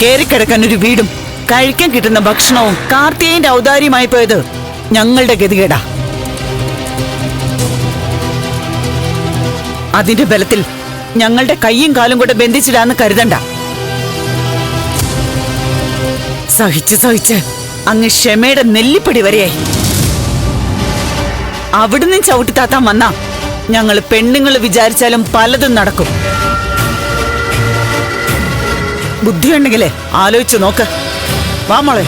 കേറിക്കിടക്കാൻ ഒരു വീടും കഴിക്കാൻ കിട്ടുന്ന ഭക്ഷണവും കാർത്തികേയന്റെ ഔദാര്യമായി പോയത് ഞങ്ങളുടെ ഗതികേടാ. അതിന്റെ ബലത്തിൽ ഞങ്ങളുടെ കൈയും കാലും കൂടെ ബന്ധിച്ചിടാന്ന് കരുതണ്ട. സഹിച്ച് അങ്ങ് ക്ഷമയുടെ നെല്ലിപ്പടി വരെയായി. അവിടുന്ന് ചവിട്ടിത്താത്താൻ വന്നാ ഞങ്ങള് പെണ്ണുങ്ങൾ വിചാരിച്ചാലും പലതും നടക്കും. ബുദ്ധിയുണ്ടെങ്കിലേ ആലോചിച്ചു നോക്ക്. വാ മോളെ.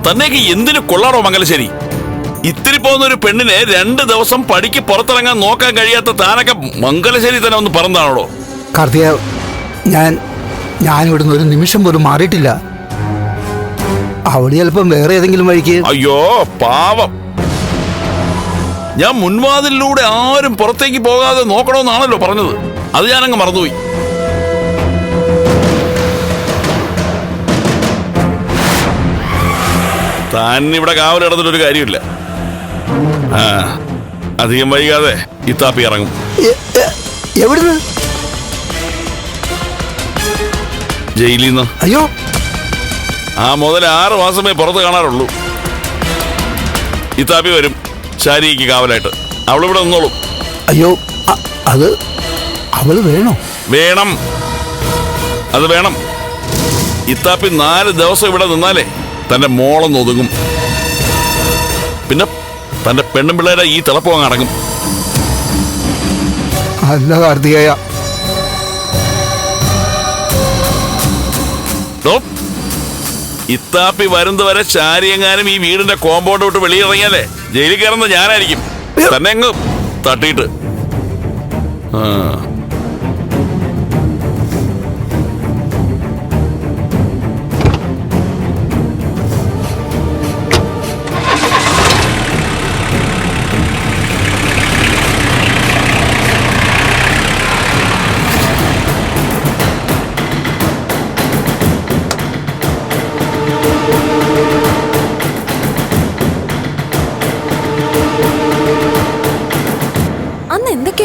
തന്നേക്ക് എന്തിനു കൊള്ളാറോ മംഗലശ്ശേരി? ഇത്തിരി പോകുന്ന ഒരു പെണ്ണിനെ 2 ദിവസം പടിക്ക് പുറത്തിറങ്ങാൻ നോക്കാൻ കഴിയാത്ത താനൊക്കെ മംഗലശ്ശേരി തന്നെ ഒന്ന് പറഞ്ഞതാണോ? കാർത്തിക, ഞാൻ ഇവിടുന്ന് ഒരു നിമിഷം പോലും മാറിയിട്ടില്ല. അവിടെ ചിലപ്പം വേറെ ഏതെങ്കിലും വഴിക്ക്. അയ്യോ പാവം, ഞാൻ മുൻവാതിലൂടെ ആരും പുറത്തേക്ക് പോകാതെ നോക്കണമെന്നാണല്ലോ പറഞ്ഞത്. അത് ഞാനങ്ങ് മറന്നുപോയി. താൻ ഇവിടെ കാവലിടന്നിട്ടൊരു കാര്യമില്ല. അധികം വൈകാതെ ഇത്താപ്പി ഇറങ്ങും. എവിടുന്ന്? ജയിലിൽ നിന്ന്. അയ്യോ, ആ മുതൽ 6 മാസമേ പുറത്ത് കാണാറുള്ളൂ. ഇത്താപ്പി വരും ശാരിക്ക് കാവലായിട്ട്. അവളിവിടെ നിന്നോളും. അയ്യോ, അത് അവള് വേണോ? വേണം, അത് വേണം. ഇത്താപ്പി 4 ദിവസം ഇവിടെ നിന്നാലേ തന്റെ മോളൊന്ന് ഒതുങ്ങും. പിന്നെ തന്റെ പെണ്ണും പിള്ളേരെ ഈ തിളപ്പം അടങ്ങും. അല്ല കാർത്തികേയ, ഇത്താപ്പി വരുന്നവരെ ശാരിയെങ്ങാനും ഈ വീടിന്റെ കോമ്പൗണ്ട് വിട്ട് വെളിയിറങ്ങിയാലേ ജയിലിൽ കയറുന്ന ഞാനായിരിക്കും. തന്നെ അങ്ങ് തട്ടിയിട്ട്.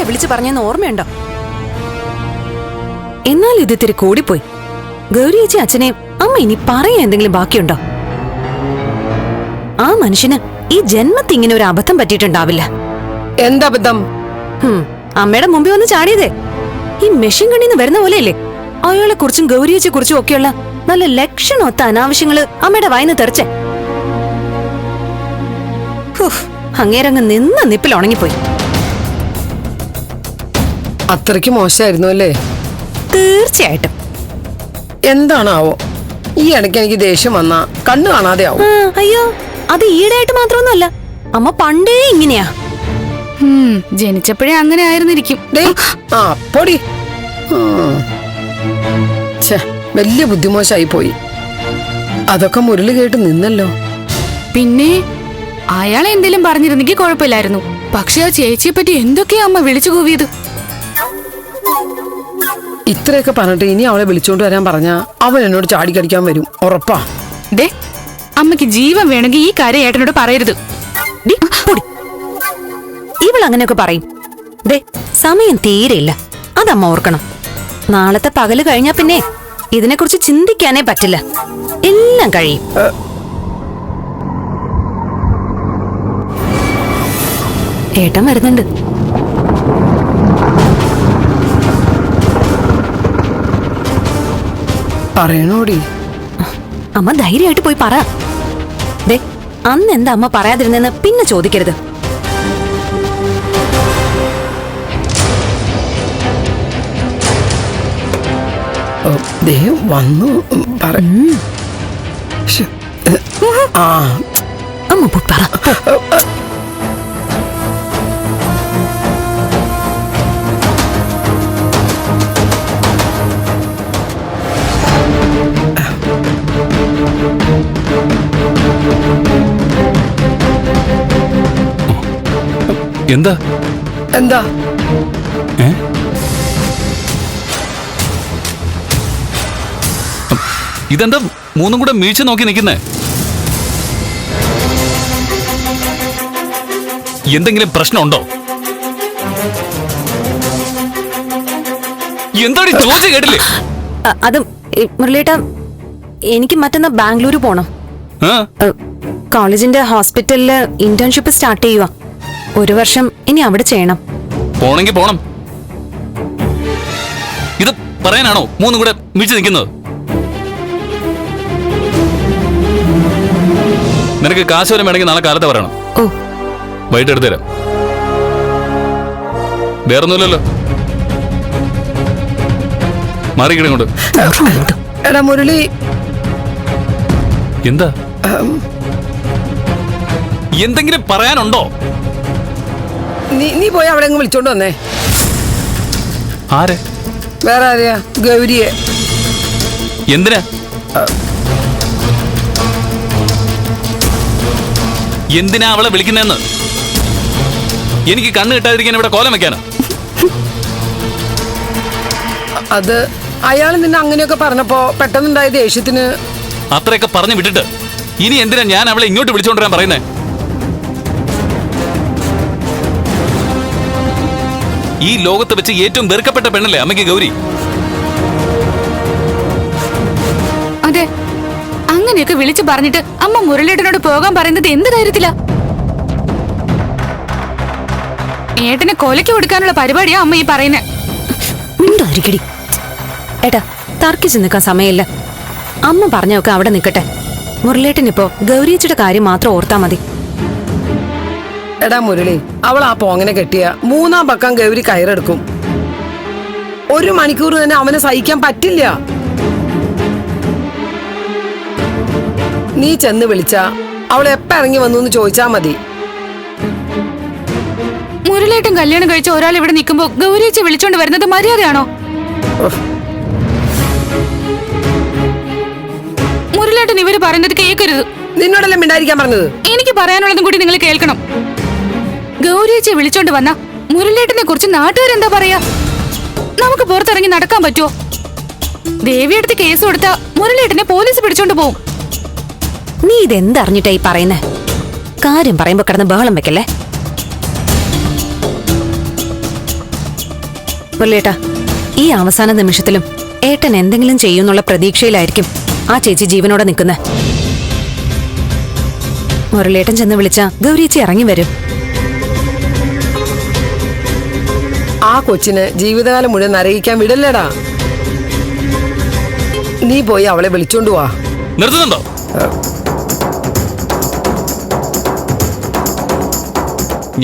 വിളിച്ചു പറഞ്ഞെന്ന് ഓർമ്മയുണ്ടോ? എന്നാൽ ഇത് ഇത്തിരി കൂടിപ്പോയി. ഗൗരിയേച്ചി അച്ഛനെ അമ്മ ഇനി പറയാൻ എന്തെങ്കിലും ബാക്കിയുണ്ടോ? ആ മനുഷ്യന് ഈ ജന്മത്തിൽ ഇങ്ങനെ ഒരു അബദ്ധം പറ്റിയിട്ടുണ്ടാവില്ല. എന്താ അബദ്ധം? അമ്മയുടെ മുമ്പിൽ വന്ന് ചാടിയതേ ഈ മെഷീൻ കണ്ണിന്ന് വരുന്ന പോലെയല്ലേ. അയാളെ കുറിച്ചും ഗൗരിയേച്ചിയെ കുറിച്ചും ഒക്കെയുള്ള നല്ല ലക്ഷണമൊത്ത അനാവശ്യങ്ങള് അമ്മയുടെ വായിന്ന് തെറിച്ചേ. അങ്ങേരങ്ങ് നിന്ന നിപ്പിൽ ഉണങ്ങിപ്പോയി. അത്രയ്ക്ക് മോശമായിരുന്നു അല്ലേ? തീർച്ചയായിട്ടും. എന്താണാവോ ഈ ഇടയ്ക്ക് എനിക്ക് ദേഷ്യം വന്നാ കണ്ണു കാണാതെ ആവും. അയ്യോ, അത് ഈടായിട്ട് മാത്രമൊന്നുമല്ല, അമ്മ പണ്ടേ ഇങ്ങനെയാ. ജനിച്ചപ്പോഴേ അങ്ങനെ ആയിരുന്നിരിക്കും. പൊടി. വലിയ ബുദ്ധിമോശമായി പോയി. അതൊക്കെ മുരളി കേട്ട് നിന്നല്ലോ. പിന്നെ അയാൾ എന്തെങ്കിലും പറഞ്ഞിരുന്നെങ്കിൽ കുഴപ്പമില്ലായിരുന്നു. പക്ഷെ ആ ചേച്ചിയെ പറ്റി എന്തൊക്കെയാ അമ്മ വിളിച്ചു കൂവിയത്. ഇത്രയൊക്കെ പറഞ്ഞിട്ട് ഇനി അവളെ വിളിച്ചോണ്ട് വരാൻ പറഞ്ഞാ അവൻ എന്നോട് ചാടിക്കടിക്കാൻ വരും, ഉറപ്പാ. ദേ, അമ്മയ്ക്ക് ജീവൻ വേണമെങ്കിൽ ഈ കാര്യം ഏട്ടനോട് പറയരുത്. ഇവൾ അങ്ങനെയൊക്കെ പറയും. ദേ, സമയം തീരെയില്ല, അതമ്മ ഓർക്കണം. നാളത്തെ പകല് കഴിഞ്ഞാ പിന്നെ ഇതിനെക്കുറിച്ച് ചിന്തിക്കാനേ പറ്റില്ല. എല്ലാം കഴിയും. ഏട്ടൻ വരുന്നുണ്ട്. പറയണോടി. അമ്മ ധൈര്യമായിട്ട് പോയി പറ. ദേ, അന്ന് എന്താ അമ്മ പറയാതിരുന്നെന്ന് പിന്നെ ചോദിക്കരുത്. വന്നു അമ്മ പോയി പറ. എന്താ എന്താ ഇതെന്താ മൂന്നും കൂടെ മീഴ്ച നോക്കി നിൽക്കുന്നേ? എന്തെങ്കിലും പ്രശ്നമുണ്ടോ? എന്താണ് ചോദിച്ച കേട്ടില്ലേ? അത് മുരളിയേട്ടാ, എനിക്ക് മറ്റന്നാ ബാംഗ്ലൂർ പോണം. ആ? കോളേജിന്റെ ഹോസ്പിറ്റലില് ഇന്റേൺഷിപ്പ് സ്റ്റാർട്ട് ചെയ്യുക. 1 വർഷം ഇനി അവിടെ ചെയ്യണം. പോണെങ്കി പോണം. ഇത് പറയാനാണോ മൂന്നും കൂടെ മിഴിച്ചു നിൽക്കുന്നത്? നിനക്ക് കാശ് വരെ വേണമെങ്കിൽ നാളെ കാലത്ത് പറയണം. ഓ, വൈകിട്ട് എടുത്തുതരാം. വേറൊന്നുമില്ലല്ലോ. മാറിക്കിടെ കൊണ്ട്. എടാ മുരളി, എന്താ? എന്തെങ്കിലും പറയാനുണ്ടോ? നീ പോയി അവിടെ അങ്ങ് വിളിച്ചോണ്ട് വന്നേ. ആരെ? വേറെ ആരെയാ? ഗൗരിയെ. എന്തിനാ? എന്തിനാ അവളെ വിളിക്കുന്നതെന്ന്? എനിക്ക് കണ്ണ് കിട്ടാതിരിക്കാൻ ഇവിടെ കോലം വെക്കാനോ? അത് അയാൾ നിന്നെ അങ്ങനെയൊക്കെ പറഞ്ഞപ്പോ പെട്ടെന്നുണ്ടായ ദേഷ്യത്തിന്. അത്രയൊക്കെ പറഞ്ഞു വിട്ടിട്ട് ഇനി എന്തിനാ ഞാൻ അവളെ ഇങ്ങോട്ട് വിളിച്ചോണ്ടിരാൻ പറയുന്നേ? ഈ ലോകത്ത് വെച്ച് ഏറ്റവും വെറുക്കപ്പെട്ട പെണ്ണല്ലേ അമ്മയ്ക്ക് ഗൗരി? അതെ, അങ്ങനെയൊക്കെ വിളിച്ചു പറഞ്ഞിട്ട് അമ്മ മുരളിയേട്ടനോട് പോകാൻ പറയുന്നത് എന്ത് ധൈര്യത്തിലാ? ഏട്ടനെ കൊലയ്ക്ക് കൊടുക്കാനുള്ള പരിപാടിയാ അമ്മ ഈ പറയുന്നേ. മിണ്ടായിരിക്കടി. ഏട്ടാ, തർക്കിച്ചു നിൽക്കാൻ സമയമില്ല. അമ്മ പറഞ്ഞൊക്കെ അവിടെ നിൽക്കട്ടെ. മുരളിയേട്ടനിപ്പോ ഗൗരിയച്ചിയുടെ കാര്യം മാത്രം ഓർത്താ മതി. എടാ മുരളി, അവൾ ആ പോങ്ങനെ കെട്ടിയ 3-ാം പക്കം ഗൗരി കയറെടുക്കും. 1 മണിക്കൂർ തന്നെ അവനെ സഹിക്കാൻ പറ്റില്ല. നീ ചെന്ന് വിളിച്ച അവൾ എപ്പ ഇറങ്ങി വന്നു എന്ന് ചോദിച്ചാ മതി. മുരളിയേട്ടൻ കല്യാണം കഴിച്ച ഒരാൾ ഇവിടെ നിൽക്കുമ്പോ ഗൗരിയച്ചി വിളിച്ചോണ്ട് വരുന്നത് മര്യാദയാണോ? മുരളിയേട്ടൻ ഇവര് പറയുന്നത് കേൾക്കരുത്. നിന്നോടെല്ലാം മിണ്ടായിരിക്കാൻ പറഞ്ഞത്. എനിക്ക് പറയാനുള്ളതും കൂടി നിങ്ങൾ കേൾക്കണം. ഗൗരിയച്ചി വിളിച്ചോണ്ട് വന്ന മുരളിയേട്ടനെ കുറിച്ച് നാട്ടുകാരെന്താ പറയാ? നമുക്ക് പുറത്തിറങ്ങി നടക്കാൻ പറ്റുമോ? ദേവിയെടുത്ത് കേസ് കൊടുത്താ മുരളിയേട്ടനെ പോലീസ് പിടിച്ചോണ്ട് പോവും. നീ ഇതെന്തറിഞ്ഞിട്ടാ ഈ പറയുന്നേ? കാര്യം പറയുമ്പോ കിടന്ന് ബഹളം വെക്കല്ലേ. മുരളിയേട്ടാ, ഈ അവസാന നിമിഷത്തിലും ഏട്ടൻ എന്തെങ്കിലും ചെയ്യുന്നുള്ള പ്രതീക്ഷയിലായിരിക്കും ആ ചേച്ചി ജീവനോടെ നിൽക്കുന്നത്. മുരളിയേട്ടൻ ചെന്ന് വിളിച്ച ഗൗരിയേച്ചി ഇറങ്ങി വരും. ആ കൊച്ചിന് ജീവിതകാലം മുഴുവൻ നരകിക്കാൻ വിടല്ലേടാ. നീ പോയി അവളെ വിളിച്ചോണ്ട് വാ. നിർത്തുന്നുണ്ടോ?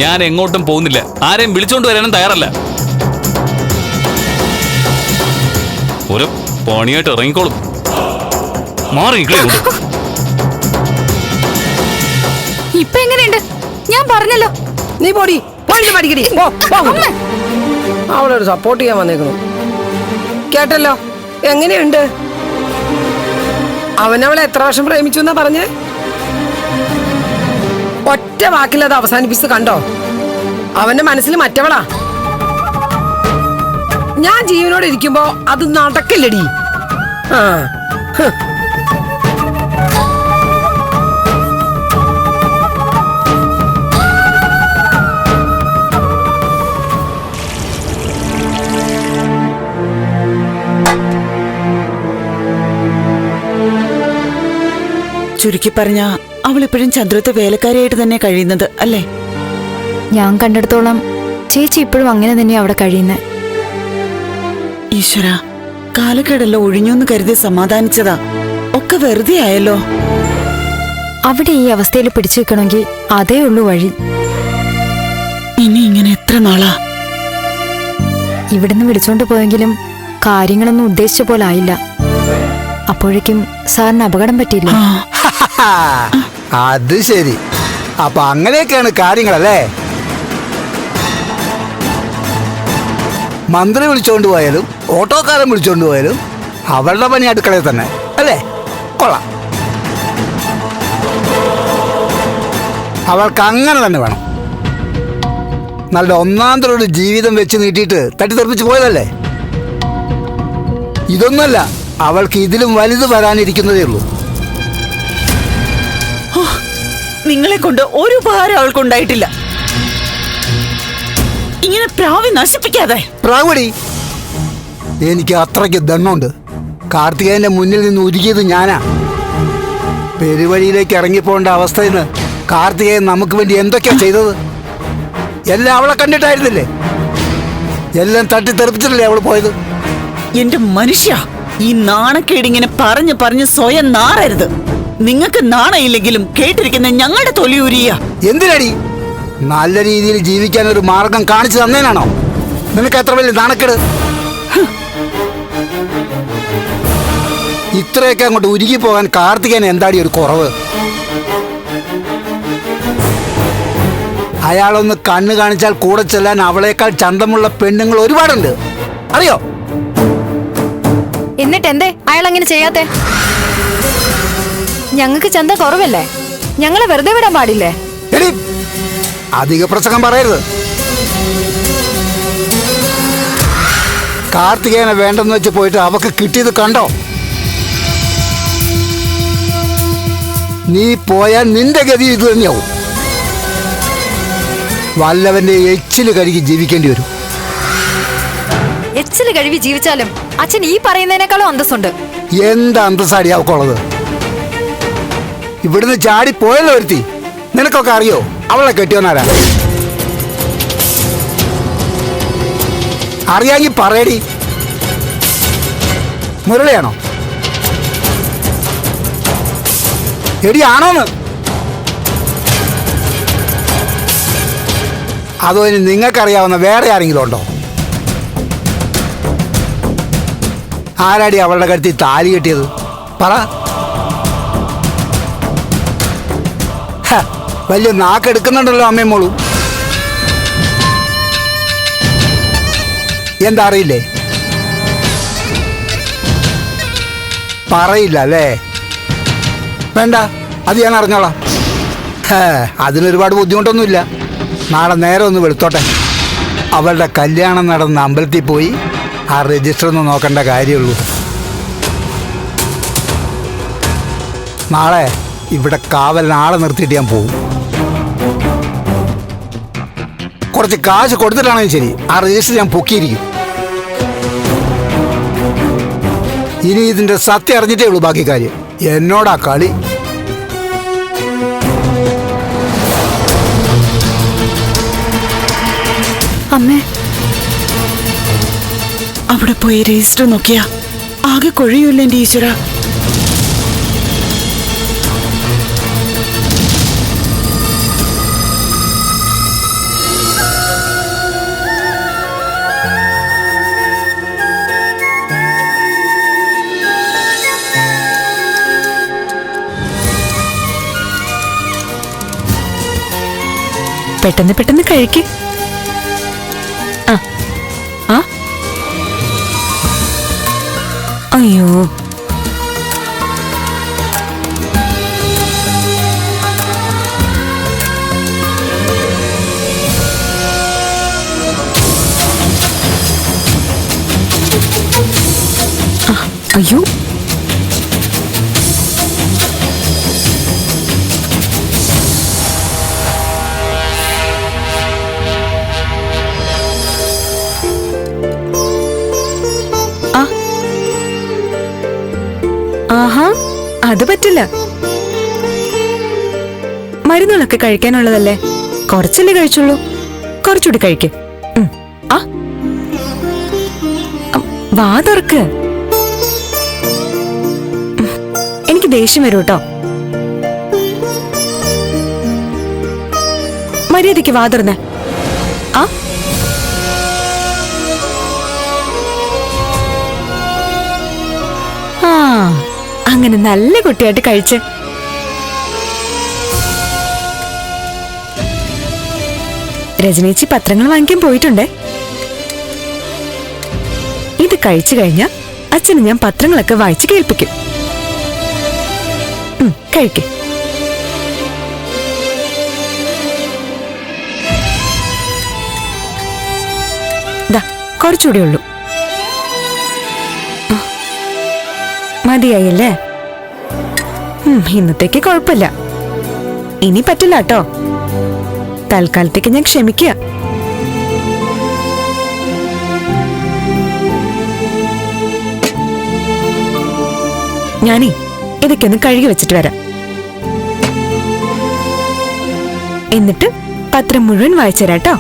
ഞാൻ എങ്ങോട്ടും പോകുന്നില്ല. ആരെയും വിളിച്ചോണ്ട് വരാനും തയ്യാറല്ല. ഒരു പണിയായിട്ട് ഇറങ്ങിക്കോളും. മാറി ഇപ്പൊ എങ്ങനെയുണ്ട്? ഞാൻ പറഞ്ഞല്ലോ. നീ പോടി, പഠിക്കടി. അവളൊരു സപ്പോർട്ട് ചെയ്യാൻ വന്നേക്കുന്നു. കേട്ടല്ലോ, എങ്ങനെയുണ്ട്? അവനവളെ എത്ര വർഷം പ്രേമിച്ചു എന്നാ പറഞ്ഞേ? ഒറ്റ വാക്കിലത് അവസാനിപ്പിച്ചത് കണ്ടോ? അവന്റെ മനസ്സിൽ മറ്റവളാ. ഞാൻ ജീവനോടെ ഇരിക്കുമ്പോ അത് നടക്കില്ലടി. ആ, ചുരുക്കി പറഞ്ഞ അവളിപ്പോഴും ചന്ദ്രത്തെ വേലക്കാരിയായിട്ട് തന്നെ കഴിയുന്നത് അല്ലേ? ഞാൻ കണ്ടെടുത്തോളം ചേച്ചി ഇപ്പോഴും അങ്ങനെ തന്നെയാ അവിടെ കഴിയുന്നത്. ഈശ്വര, കാലക്കേടെല്ലാം ഒഴിഞ്ഞോന്ന് കരുതി സമാധാനിച്ചതാ. ഒക്കെ വെറുതെ ആയല്ലോ. അവിടെ ഈ അവസ്ഥയിൽ പിടിച്ചു വെക്കണമെങ്കിൽ അതേ ഉള്ളൂ വഴി. ഇനി ഇങ്ങനെ എത്ര നാളാ? ഇവിടുന്ന് വിളിച്ചോണ്ട് പോയെങ്കിലും കാര്യങ്ങളൊന്നും ഉദ്ദേശിച്ച പോലെ ആയില്ല. അപ്പോഴേക്കും സാറിന് അപകടം പറ്റിയില്ല. അത് ശരി. അപ്പൊ അങ്ങനെയൊക്കെയാണ് കാര്യങ്ങളല്ലേ? മന്ത്രി വിളിച്ചോണ്ട് പോയാലും ഓട്ടോക്കാരൻ വിളിച്ചോണ്ട് പോയാലും അവരുടെ പണി അടുക്കളയിൽ തന്നെ അല്ലേ? കൊള്ളാം. അവൾക്ക് അങ്ങനെ തന്നെ വേണം. നല്ല ഒന്നാന്തരൊരു ജീവിതം വെച്ച് നീട്ടിയിട്ട് തട്ടിത്തെറിപ്പിച്ച് പോയതല്ലേ? ഇതൊന്നുമല്ല, അവൾക്ക് ഇതിലും വലുത് വരാനിരിക്കുന്നതേ ഉള്ളൂ. നിങ്ങളെ കൊണ്ട് ഒരു ഉപകാരം അവൾക്കുണ്ടായിട്ടില്ല. ഇങ്ങനെ പ്രാവി നശിപ്പിക്കാതെ. പ്രാവടി, എനിക്ക് അത്രയ്ക്ക് ദണ്ണുണ്ട്. കാർത്തികേയന്റെ മുന്നിൽ നിന്ന് ഒരുക്കിയത് ഞാനാ. പെരുവഴിയിലേക്ക് ഇറങ്ങിപ്പോണ്ട അവസ്ഥയിൽ നിന്ന് കാർത്തികേയൻ നമുക്ക് വേണ്ടി എന്തൊക്കെയാ ചെയ്തത്? എല്ലാം അവളെ കണ്ടിട്ടായിരുന്നില്ലേ? എല്ലാം തട്ടിത്തെറിപ്പിച്ചിട്ടല്ലേ അവള് പോയത്? എന്റെ മനുഷ്യ, ഈ നാണക്കേടിങ്ങനെ പറഞ്ഞു പറഞ്ഞ് സ്വയം നാറരുത്. നിങ്ങൾക്ക് നാണയില്ലെങ്കിലും കേട്ടിരിക്കുന്ന ഞങ്ങളുടെ തൊലിയൂരിയ. എന്തിനടി? നല്ല രീതിയിൽ ജീവിക്കാൻ ഒരു മാർഗം കാണിച്ചു തന്നേനാണോ? നിനക്ക് എത്ര വലിയ നാണക്കേട്? ഇത്രയൊക്കെ അങ്ങോട്ട് ഉരുകി പോകാൻ കാർത്തികേയൻ എന്താടി ഒരു കുറവ്? അയാളൊന്ന് കണ്ണ് കാണിച്ചാൽ കൂടെ ചെല്ലാൻ അവളേക്കാൾ ചന്തമുള്ള പെണ്ണുങ്ങൾ ഒരുപാടുണ്ട്, അറിയോ? എന്നിട്ട് എന്തേ അയാൾ അങ്ങനെ ചെയ്യാത്തെ? ഞങ്ങൾക്ക് ചന്തം കുറവല്ലേ? ഞങ്ങളെ വെറുതെ വിടാൻ പാടില്ലേ? എടി, അധിക പ്രസംഗം പറയരുത്. കാർത്തികേയനെ വേണ്ടെന്ന് വെച്ച് പോയിട്ട് അവക്ക് കിട്ടിയത് കണ്ടോ? നീ പോയാൽ നിന്റെ ഗതി ഇത് തന്നെയാവും. വല്ലവന്റെ എച്ചില് കഴുകി ജീവിക്കേണ്ടി വരും. എച്ചില് കഴുകി ജീവിച്ചാലും അച്ഛൻ ഈ പറയുന്നതിനേക്കാളും അന്തസ്സുണ്ട്. എന്താ അന്തസ്സാടി അവക്കുള്ളത്? ഇവിടുന്ന് ചാടി പോയല്ലോ ഒരുത്തി. നിനക്കൊക്കെ അറിയോ അവളെ കെട്ടിയോന്നാരാ? അറിയാങ്കി പറയടി. മുരളിയാണോ? എടി ആണോന്ന്? അതോ ഇനി നിങ്ങൾക്കറിയാവുന്ന വേറെ ആരെങ്കിലും ഉണ്ടോ? ആരാടി അവളുടെ കഴുത്തിൽ താലി കെട്ടിയത്? പറ. വലിയ നാക്കെടുക്കുന്നുണ്ടല്ലോ അമ്മയും മോളും. എന്താ അറിയില്ലേ? പറയില്ല അല്ലേ? വേണ്ട, അത് ഞാൻ അറിഞ്ഞോളാം. അതിനൊരുപാട് ബുദ്ധിമുട്ടൊന്നുമില്ല. നാളെ നേരെ ഒന്ന് വെളുത്തോട്ടെ. അവളുടെ കല്യാണം നടന്ന അമ്പലത്തിൽ പോയി ആ രജിസ്റ്റർ ഒന്ന് നോക്കേണ്ട കാര്യമുള്ളൂ. നാളെ ഇവിടെ കാവലിന് ആളെ നിർത്തിയിട്ട് ഞാൻ പോകും. കുറച്ച് കാശ് കൊടുത്തിട്ടാണെങ്കിൽ ശരി, ആ രജിസ്റ്റർ ഞാൻ പൊക്കിയിരിക്കും. ഇനി ഇതിന്റെ സത്യം അറിഞ്ഞിട്ടേ ഉള്ളൂ ബാക്കി കാര്യം. എന്നോടാ കളി. അമ്മേ, അവിടെ പോയി രജിസ്റ്റർ നോക്കിയാ ആകെ കൊഴിയൂല്ല എന്റെ ഈശ്വര. പെട്ടെന്ന് പെട്ടെന്ന് കഴിക്ക്. ആ, അയ്യോ, അയ്യോ, ആഹാ, അത് പറ്റില്ല. മരുന്നുകളൊക്കെ കഴിക്കാനുള്ളതല്ലേ, കുറച്ചല്ലേ കഴിച്ചുള്ളൂ. കുറച്ചുകൂടി കഴിക്ക്. ആ, വാ തുറക്ക്. എനിക്ക് ദേഷ്യം വരും കേട്ടോ. മര്യാദയ്ക്ക് വാ തുറന്നേ. ആ, അങ്ങനെ നല്ല കുട്ടിയായിട്ട് കഴിച്ച്. രജനീച്ചി പത്രങ്ങൾ വാങ്ങിക്കാൻ പോയിട്ടുണ്ടേ. ഇത് കഴിച്ചു കഴിഞ്ഞാ അച്ഛന് ഞാൻ പത്രങ്ങളൊക്കെ വായിച്ച് കേൾപ്പിക്കും. കഴിക്ക്. കുറച്ചുകൂടെ ഉള്ളൂ. മതിയായല്ലേ? ഇന്നത്തേക്ക് കുഴപ്പമില്ല. ഇനി പറ്റില്ല കേട്ടോ. തൽക്കാലത്തേക്ക് ഞാൻ ക്ഷമിക്കുക. ഞാനേ ഇതൊക്കെ ഒന്ന് കഴുകി വെച്ചിട്ട് വരാം. എന്നിട്ട് പത്രം മുഴുവൻ വായിച്ചു തരാം കേട്ടോ.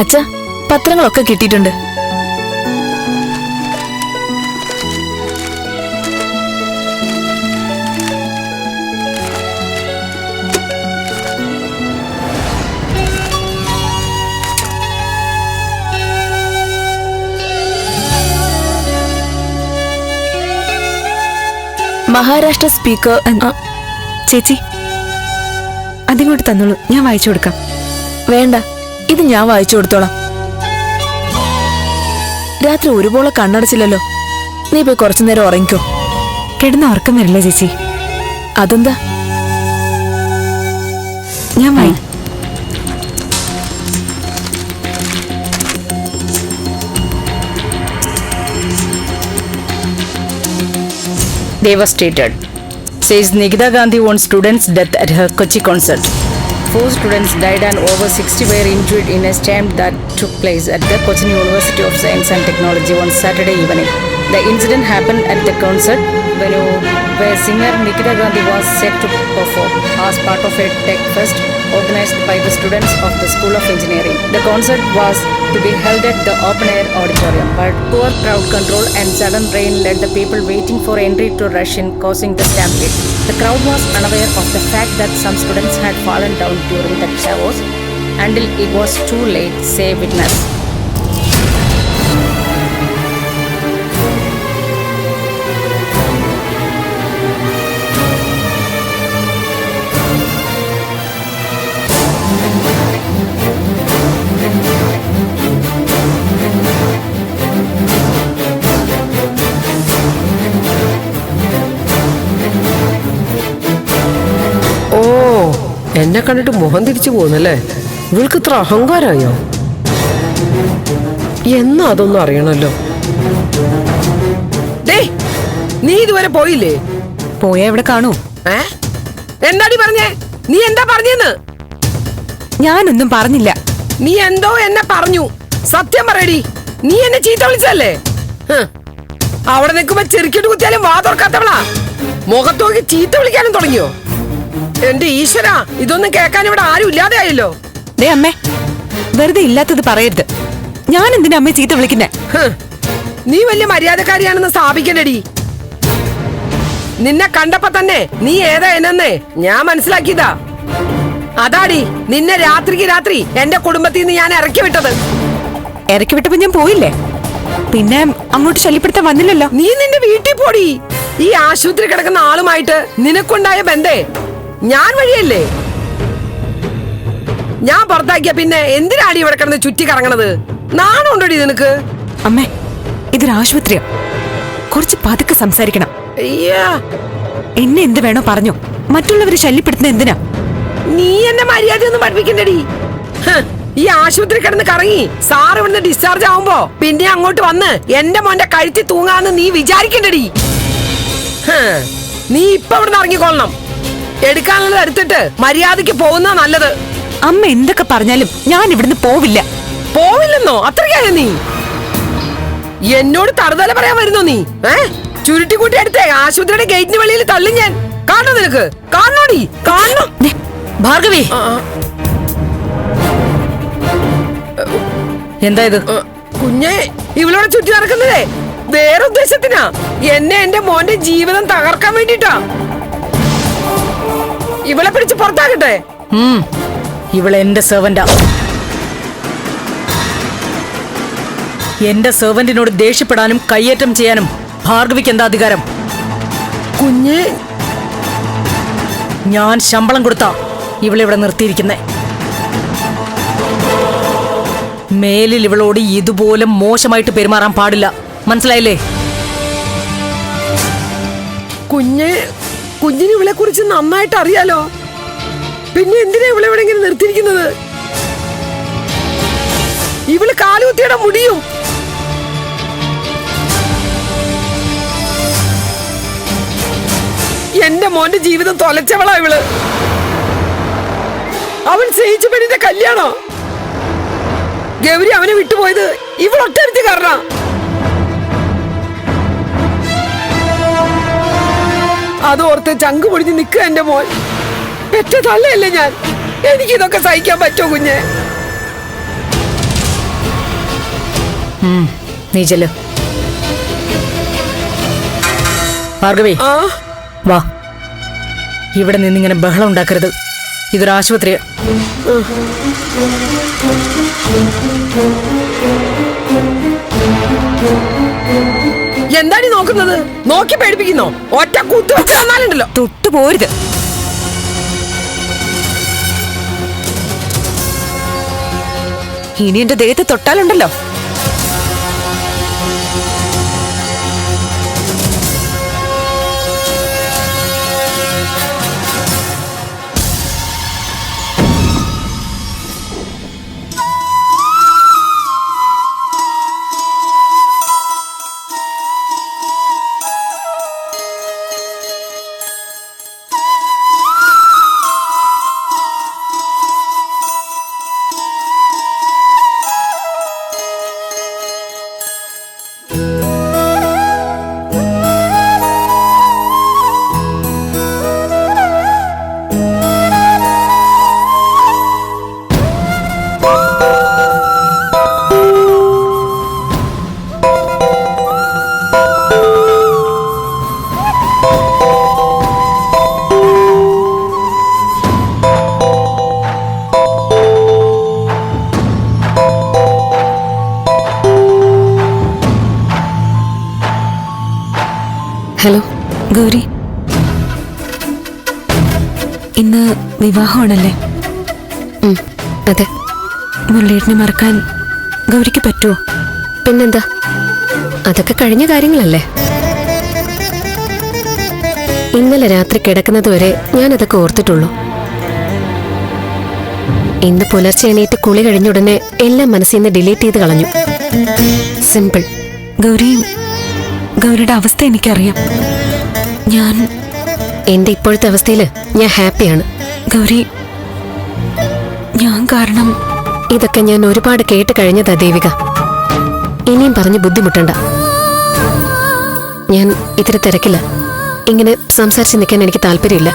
അച്ഛാ, പത്രങ്ങളൊക്കെ കിട്ടിയിട്ടുണ്ട്. മഹാരാഷ്ട്ര സ്പീക്കർ. ചേച്ചി അതിങ്ങോട്ട് തന്നോളൂ, ഞാൻ വായിച്ചു കൊടുക്കാം. വേണ്ട, ഇത് ഞാൻ വായിച്ചു കൊടുത്തോളാം. രാത്രി ഒരുപോലെ കണ്ണടച്ചില്ലല്ലോ. നീ പോയി കുറച്ചു നേരം ഉറങ്ങിക്കോ. കിടന്ന് ഉറക്കം വരില്ല ചേച്ചി. അതെന്താ? ഞാൻ വായി. Devastated, says Nikita Gandhi on students' death at her Kochi concert. 4 students died and over 60 were injured in a storm that took place at the Cochin University of Science and Technology on Saturday evening. The incident happened at the concert venue where singer Nikita Gandhi was set to perform as part of a tech fest organized by the students of the School of Engineering. The concert was to be held at the open-air auditorium, but poor crowd control and sudden rain led the people waiting for entry to rush in, causing the stampede. The crowd was unaware of the fact that some students had fallen down during the showers until it was too late, say witness. എന്നെ കണ്ടിട്ട് മുഖം തിരിച്ചു പോകുന്നല്ലേ? ഇവൾക്ക് ഇത്ര അഹങ്കാരായോ? എന്നാ അതൊന്നും അറിയണല്ലോ. നീ ഇതുവരെ പോയില്ലേ? പോയാ ഇവിടെ കാണൂ. എന്താടി പറഞ്ഞേ? നീ എന്താ പറഞ്ഞെന്ന്? ഞാനൊന്നും പറഞ്ഞില്ല. നീ എന്തോ എന്നെ പറഞ്ഞു. സത്യം പറയടി, നീ എന്നെ ചീത്ത വിളിച്ചല്ലേ? അവിടെ നിൽക്കുമ്പോ ചെറുക്കിട്ട് കുത്തിയാലും വാ തുറക്കാത്തവളാ. മുഖത്തോക്കി ചീത്ത വിളിക്കാനും തുടങ്ങിയോ? എന്റെ ഈശ്വര, ഇതൊന്നും കേൾക്കാൻ ഇവിടെ ആരും ഇല്ലാതെ ആയല്ലോ. ദേ അമ്മേ, വെറുതെ ഇല്ലാത്തത് പറയരുത്. ഞാൻ എന്തിനാ അമ്മയെ ചീത്ത വിളിക്കുന്നേ? നീ വലിയ മര്യാദക്കാരിയാണെന്ന് സ്ഥാപിക്കണ്ടടി. നിന്നെ കണ്ടപ്പോ തന്നെ നീ ഏതാ എന്നേ ഞാൻ മനസ്സിലാക്കിയതാ. അതാടി നിന്നെ രാത്രിക്ക് രാത്രി എന്റെ കുടുംബത്തിൽ നിന്ന് ഞാൻ ഇറക്കി വിട്ടത്. ഇറക്കി വിട്ടപ്പോ ഞാൻ പോയില്ലേ? പിന്നെ അങ്ങോട്ട് ശല്യപ്പെടുത്താൻ വന്നില്ലല്ലോ. നീ നിന്റെ വീട്ടിൽ പോടി. ഈ ആശുപത്രി കിടക്കുന്ന ആളുമായിട്ട് നിനക്കുണ്ടായ ബന്ധേ ഞാൻ വഴിയല്ലേ? ഞാൻ പുറത്താക്കിയ പിന്നെ എന്തിനാടി ഇവിടെ കിടന്ന് ചുറ്റി കറങ്ങണത്? നാണുണ്ടോടി നിനക്ക്? അമ്മേ, ഇതൊരു ആശുപത്രിയാ. കുറച്ച് പതുക്കെ സംസാരിക്കണം. എന്നെ എന്ത് വേണോ പറഞ്ഞോ. മറ്റുള്ളവരെ ശല്യപ്പെടുത്തുന്ന എന്തിനാ? നീ എന്നെ മര്യാദയൊന്നും പഠിപ്പിക്കണ്ടടി. ഈ ആശുപത്രി കിടന്ന് കറങ്ങി സാർ ഇവിടുന്ന് ഡിസ്ചാർജ് ആവുമ്പോ പിന്നെ അങ്ങോട്ട് വന്ന് എന്റെ മോന്റെ കഴുത്തി തൂങ്ങാന്ന് നീ വിചാരിക്കണ്ടടി. നീ ഇപ്പൊ ഇവിടുന്ന് ഇറങ്ങിക്കൊള്ളണം. എടുക്കാനുള്ളത് എടുത്തിട്ട് മര്യാദക്ക് പോകുന്ന നല്ലത്. അമ്മ എന്തൊക്കെ പറഞ്ഞാലും ഞാൻ ഇവിടുന്ന് പോവില്ല. പോവില്ലെന്നോ? അത്രയ്ക്കായോ നീ? എന്നോട് തറുതല പറയാൻ വരുന്നോ നീ? ചുരുട്ടിക്കൂട്ടി എടുത്തേ ആശുപത്രിയുടെ ഗേറ്റിന് വെളിയിൽ തള്ളി ഞാൻ. കാണണോ നിനക്ക്? കാണണോടി? കാണണം. ഭാർഗവി, എന്താ ഇത്? കുഞ്ഞെ, ഇവളോട് ചുറ്റി നടക്കുന്നതേ വേറെ ഉദ്ദേശത്തിനാ. എന്നെ എന്റെ മോന്റെ ജീവിതം തകർക്കാൻ വേണ്ടിട്ടാ. ഇവളെ പിടിച്ച് പുറത്താക്കട്ടെ? ഇവളെ എന്റെ സെർവന്റാ. എന്റെ സെർവന്റിനോട് ദേഷ്യപ്പെടാനും കയ്യേറ്റം ചെയ്യാനും ഭാർഗവിക്ക് എന്താ അധികാരം? കുഞ്ഞെ, ഞാൻ ശമ്പളം കൊടുത്താ ഇവളിവിടെ നിർത്തിയിരിക്കുന്നേ. മേലിൽ ഇവളോട് ഇതുപോലെ മോശമായിട്ട് പെരുമാറാൻ പാടില്ല, മനസ്സിലായില്ലേ? കുഞ്ഞിന് ഇവളെ കുറിച്ച് നന്നായിട്ട് അറിയാലോ. പിന്നെ എന്തിനാ ഇവളെ ഇവിടെ ഇങ്ങനെ നിർത്തിയിരിക്കുന്നത്? ഇവള് കാലുകുത്തിയുടെ മുടിയും. എന്റെ മോന്റെ ജീവിതം തൊലച്ചവളാ ഇവള്. അവൻ സ്നേഹിച്ച പെണ്ണിന്റെ കല്യാണോ? ഗൗരി അവനെ വിട്ടുപോയത് ഇവളൊറ്റ കാരണം. അതോർത്ത് ചങ്ക് പൊടിഞ്ഞ് നിൽക്കുക എന്റെ മോൻ. പെറ്റ തള്ളയല്ലേ ഞാൻ. എനിക്കിതൊക്കെ സഹിക്കാൻ പറ്റോ കുഞ്ഞെ? നീ ചെല്ലു. ഭാർഗവി, വാ. ഇവിടെ നിന്നിങ്ങനെ ബഹളം ഉണ്ടാക്കരുത്. ഇതൊരു ആശുപത്രിയാ. എന്താണ് നോക്കുന്നത്? നോക്കി പേടിപ്പിക്കുന്നോ? ഒറ്റ കുത്തു വെച്ച് തന്നാലുണ്ടല്ലോ. തൊട്ടു പോരുത്. ഇനി എന്റെ ദേഹത്ത് തൊട്ടാലുണ്ടല്ലോ. ഹലോ ഗൗരി, ഇന്ന് വിവാഹമാണല്ലേ? അതെ. മുരളിയേട്ടനെ മറക്കാൻ ഗൗരിക്ക് പറ്റുമോ? പിന്നെന്താ, അതൊക്കെ കഴിഞ്ഞ കാര്യങ്ങളല്ലേ. ഇന്നലെ രാത്രി കിടക്കുന്നത് വരെ ഞാനതൊക്കെ ഓർത്തിട്ടുള്ളൂ. ഇന്ന് പുലർച്ചെ എണീറ്റ് കുളി കഴിഞ്ഞ ഉടനെ എല്ലാം മനസ്സിൽ നിന്ന് ഡിലീറ്റ് ചെയ്ത് കളഞ്ഞു. സിമ്പിൾ. ഗൗരിയുടെ അവസ്ഥ എനിക്കറിയാം. എന്റെ ഇപ്പോഴത്തെ അവസ്ഥയില് ഞാൻ ഹാപ്പിയാണ്. ഗൗരി, ഞാൻ കാരണം ഇതൊക്കെ ഞാൻ ഒരുപാട് കേട്ട് കഴിഞ്ഞതാ ദേവിക. ഇനിയും പറഞ്ഞ് ബുദ്ധിമുട്ടണ്ട. ഞാൻ ഇത്തിരി തിരക്കില്ല. ഇങ്ങനെ സംസാരിച്ച് നിൽക്കാൻ എനിക്ക് താല്പര്യമില്ല.